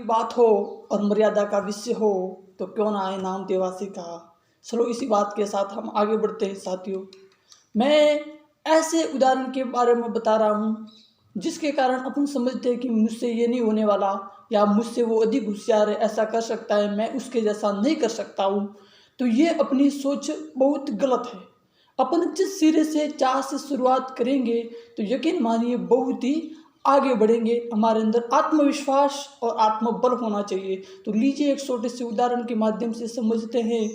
की बात हो और मर्यादा का विषय हो तो क्यों ना आए नाम देवासी का। चलो इसी बात के साथ हम आगे बढ़ते हैं साथियों। मैं ऐसे उदाहरण के बारे में बता रहा हूँ जिसके कारण अपन समझते हैं कि मुझसे ये नहीं होने वाला, या मुझसे वो अधिक होशियार है, ऐसा कर सकता है, मैं उसके जैसा नहीं कर सकता हूँ। तो ये अपनी सोच बहुत गलत है। अपन जिस सिरे से चाह से शुरुआत करेंगे तो यकीन मानिए बहुत ही आगे बढ़ेंगे। हमारे अंदर आत्मविश्वास और आत्मबल होना चाहिए। तो लीजिए एक छोटे से उदाहरण के माध्यम से समझते हैं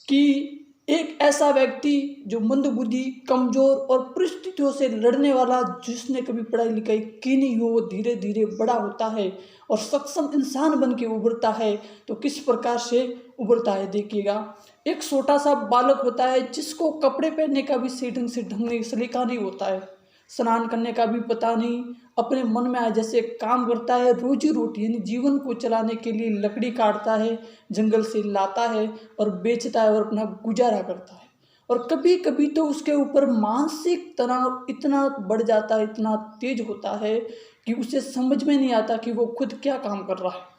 कि एक ऐसा व्यक्ति जो मंदबुद्धि, कमजोर और परिस्थितियों से लड़ने वाला, जिसने कभी पढ़ाई लिखाई की नहीं हो, वो धीरे धीरे बड़ा होता है और सक्षम इंसान बन के उभरता है। तो किस प्रकार से उभरता है देखिएगा। एक छोटा सा बालक होता है जिसको कपड़े पहनने का भी सही ढंग से सलीका नहीं होता है, स्नान करने का भी पता नहीं, अपने मन में आए जैसे काम करता है, रोजी रोटी यानी जीवन को चलाने के लिए लकड़ी काटता है, जंगल से लाता है और बेचता है और अपना गुजारा करता है। और कभी कभी तो उसके ऊपर मानसिक तनाव इतना बढ़ जाता है, इतना तेज होता है कि उसे समझ में नहीं आता कि वो खुद क्या काम कर रहा है।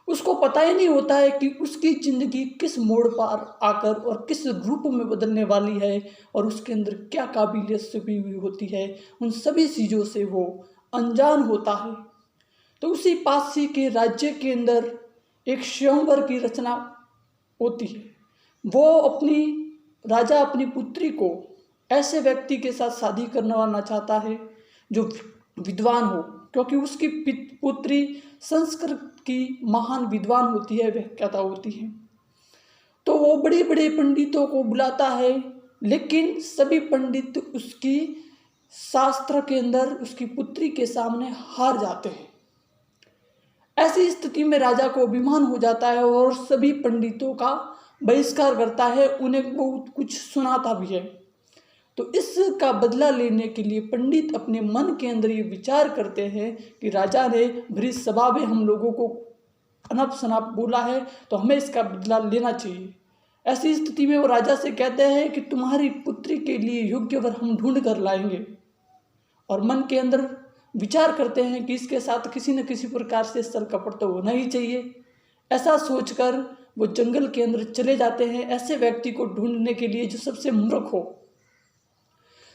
उसको पता ही नहीं होता है कि उसकी ज़िंदगी किस मोड़ पर आकर और किस रूप में बदलने वाली है और उसके अंदर क्या काबिलियत छुपी हुई होती है। उन सभी चीज़ों से वो अनजान होता है। तो उसी पासी के राज्य के अंदर एक स्वयंवर की रचना होती है। वो राजा अपनी पुत्री को ऐसे व्यक्ति के साथ शादी करवाना चाहता है जो विद्वान हो, क्योंकि उसकी पुत्री संस्कृत की महान विद्वान होती है, व्याख्याता होती है। तो वो बड़े बड़े पंडितों को बुलाता है, लेकिन सभी पंडित उसकी शास्त्र के अंदर उसकी पुत्री के सामने हार जाते हैं। ऐसी स्थिति में राजा को अभिमान हो जाता है और सभी पंडितों का बहिष्कार करता है, उन्हें बहुत कुछ सुनाता भी है। तो इसका बदला लेने के लिए पंडित अपने मन के अंदर ये विचार करते हैं कि राजा ने भरी सभा में हम लोगों को अनप शनाप बोला है, तो हमें इसका बदला लेना चाहिए। ऐसी स्थिति में वो राजा से कहते हैं कि तुम्हारी पुत्री के लिए योग्य वर हम ढूंढ कर लाएंगे, और मन के अंदर विचार करते हैं कि इसके साथ किसी न किसी प्रकार से छल कपट तो होना ही चाहिए। ऐसा सोचकर वो जंगल के अंदर चले जाते हैं ऐसे व्यक्ति को ढूंढने के लिए जो सबसे मूर्ख हो।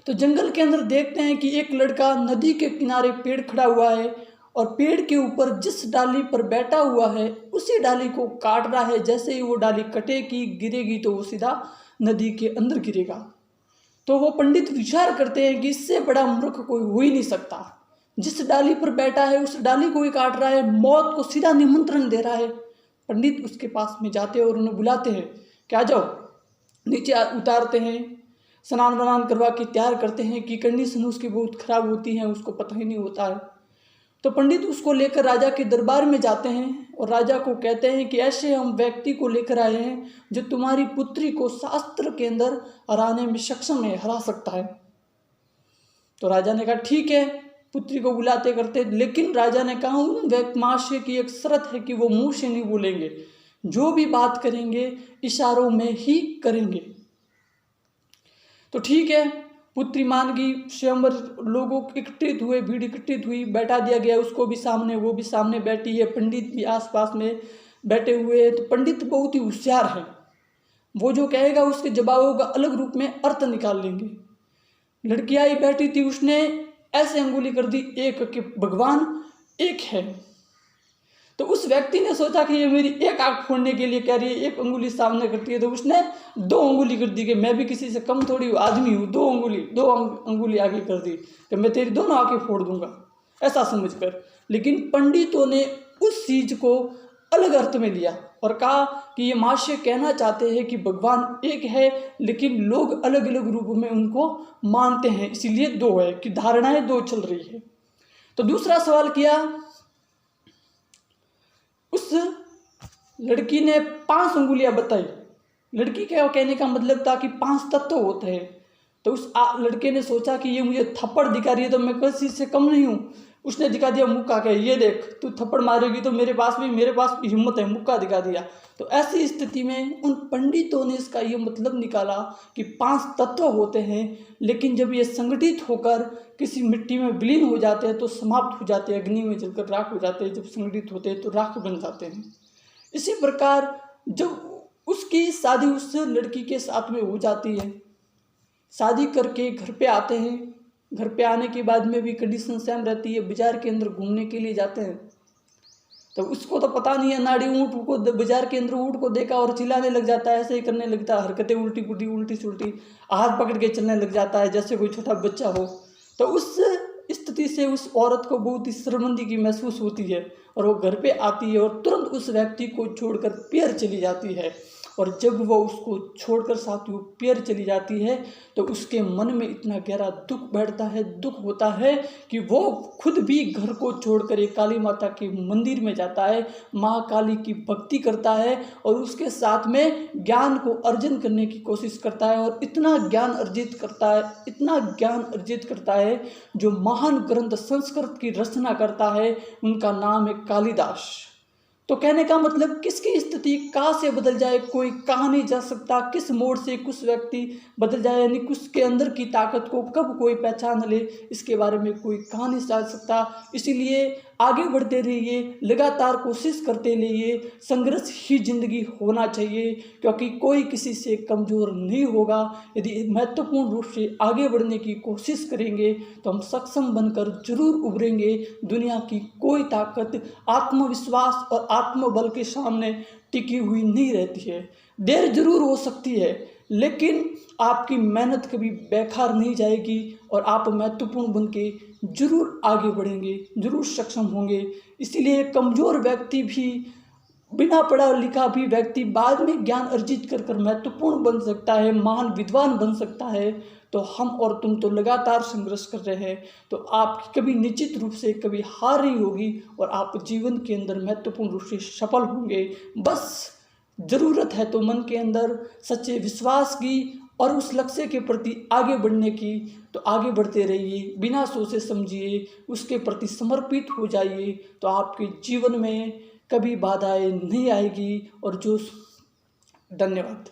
तो जंगल के अंदर देखते हैं कि एक लड़का नदी के किनारे पेड़ खड़ा हुआ है और पेड़ के ऊपर जिस डाली पर बैठा हुआ है उसी डाली को काट रहा है। जैसे ही वो डाली कटेगी, गिरेगी, तो वो सीधा नदी के अंदर गिरेगा। तो वो पंडित विचार करते हैं कि इससे बड़ा मूर्ख कोई हो ही नहीं सकता। जिस डाली पर बैठा है उस डाली को ही काट रहा है, मौत को सीधा निमंत्रण दे रहा है। पंडित उसके पास में जाते हैं और उन्हें बुलाते हैं कि आ जाओ। नीचे उतारते हैं, स्नान वनान करवा के तैयार करते हैं कि कंडीशन उसकी बहुत खराब होती है, उसको पता ही नहीं होता है। तो पंडित उसको लेकर राजा के दरबार में जाते हैं और राजा को कहते हैं कि ऐसे हम व्यक्ति को लेकर आए हैं जो तुम्हारी पुत्री को शास्त्र के अंदर हराने में सक्षम है, हरा सकता है। तो राजा ने कहा ठीक है, पुत्री को बुलाते करते, लेकिन राजा ने कहा उन महाशय की एक शर्त है कि वो मुंह से नहीं बोलेंगे, जो भी बात करेंगे इशारों में ही करेंगे। तो ठीक है, पुत्री मान गई। स्वयंवर लोगों एकत्रित हुए, भीड़ एकत्रित हुई, बैठा दिया गया उसको भी सामने, वो भी सामने बैठी है, पंडित भी आसपास में बैठे हुए हैं। तो पंडित बहुत ही होशियार है, वो जो कहेगा उसके जवाबों का अलग रूप में अर्थ निकाल लेंगे। लड़की आई बैठी थी, उसने ऐसे अंगुली कर दी एक कि भगवान एक है। तो उस व्यक्ति ने सोचा कि ये मेरी एक आंख फोड़ने के लिए कह रही है, एक अंगुली सामने करती है, तो उसने दो अंगुली कर दी कि मैं भी किसी से कम थोड़ी आदमी हूँ, दो अंगुली आगे कर दी कि मैं तेरी दोनों आंखें फोड़ दूंगा, ऐसा समझकर। लेकिन पंडितों ने उस चीज को अलग अर्थ में लिया और कहा कि ये महाशय कहना चाहते हैं कि भगवान एक है, लेकिन लोग अलग अलग रूप में उनको मानते हैं, इसीलिए दो है, कि धारणाएं दो चल रही है। तो दूसरा सवाल किया, उस लड़की ने 5 अंगुलियां बताई। लड़की का कहने का मतलब था कि 5 तत्व होते हैं। तो उस लड़के ने सोचा कि ये मुझे थप्पड़ दिखा रही है तो मैं किसी से कम नहीं हूँ, उसने दिखा दिया मुक्का के, ये देख तू थप्पड़ मारेगी तो मेरे पास भी हिम्मत है, मुक्का दिखा दिया। तो ऐसी स्थिति में उन पंडितों ने इसका ये मतलब निकाला कि 5 तत्व होते हैं, लेकिन जब ये संगठित होकर किसी मिट्टी में विलीन हो जाते हैं तो समाप्त हो जाते हैं, अग्नि में जलकर राख हो जाते हैं। जब संगठित होते हैं तो राख बन जाते हैं। इसी प्रकार जब उसकी शादी उस लड़की के साथ में हो जाती है, शादी करके घर पे आते हैं, घर पे आने के बाद में भी कंडीशन सेम रहती है, बाजार के अंदर घूमने के लिए जाते हैं। तो उसको तो पता नहीं है, नाड़ी ऊँट को बाजार के अंदर ऊँट को देखा और चिल्लाने लग जाता है, ऐसे ही करने लगता है, हरकतें उल्टी पुल्टी उल्टी सुल्टी, हाथ पकड़ के चलने लग जाता है जैसे कोई छोटा बच्चा हो। तो उस स्थिति से उस औरत को बहुत ही शर्मिंदगी महसूस होती है और वो घर पे आती है और तुरंत उस व्यक्ति को छोड़कर पियर चली जाती है। और जब वो उसको छोड़कर साथियों पियर चली जाती है तो उसके मन में इतना गहरा दुख बैठता है, दुख होता है कि वो खुद भी घर को छोड़कर एक काली माता के मंदिर में जाता है, माँ काली की भक्ति करता है और उसके साथ में ज्ञान को अर्जन करने की कोशिश करता है। और इतना ज्ञान अर्जित करता है जो महान ग्रंथ संस्कृत की रचना करता है, उनका नाम है कालिदास। तो कहने का मतलब किसकी स्थिति कहाँ से बदल जाए कोई कहा नहीं जा सकता, किस मोड़ से कुछ व्यक्ति बदल जाए, यानी उसके अंदर की ताकत को कब कोई पहचान ले, इसके बारे में कोई कहा नहीं जा सकता। इसीलिए आगे बढ़ते रहिए, लगातार कोशिश करते रहिए, संघर्ष ही जिंदगी होना चाहिए, क्योंकि कोई किसी से कमज़ोर नहीं होगा। यदि महत्वपूर्ण रूप से आगे बढ़ने की कोशिश करेंगे तो हम सक्षम बनकर जरूर उभरेंगे। दुनिया की कोई ताकत आत्मविश्वास और आत्मबल के सामने टिकी हुई नहीं रहती है। देर जरूर हो सकती है, लेकिन आपकी मेहनत कभी बेकार नहीं जाएगी और आप महत्वपूर्ण बन के जरूर आगे बढ़ेंगे, जरूर सक्षम होंगे। इसीलिए कमज़ोर व्यक्ति भी, बिना पढ़ा लिखा भी व्यक्ति बाद में ज्ञान अर्जित कर महत्वपूर्ण बन सकता है, महान विद्वान बन सकता है। तो हम और तुम तो लगातार संघर्ष कर रहे हैं, तो आपकी कभी निश्चित रूप से कभी हार नहीं होगी और आप जीवन के अंदर महत्वपूर्ण रूप से सफल होंगे। बस ज़रूरत है तो मन के अंदर सच्चे विश्वास की और उस लक्ष्य के प्रति आगे बढ़ने की। तो आगे बढ़ते रहिए, बिना सोचे समझिए, उसके प्रति समर्पित हो जाइए, तो आपके जीवन में कभी बाधाएं नहीं आएगी। और जो धन्यवाद।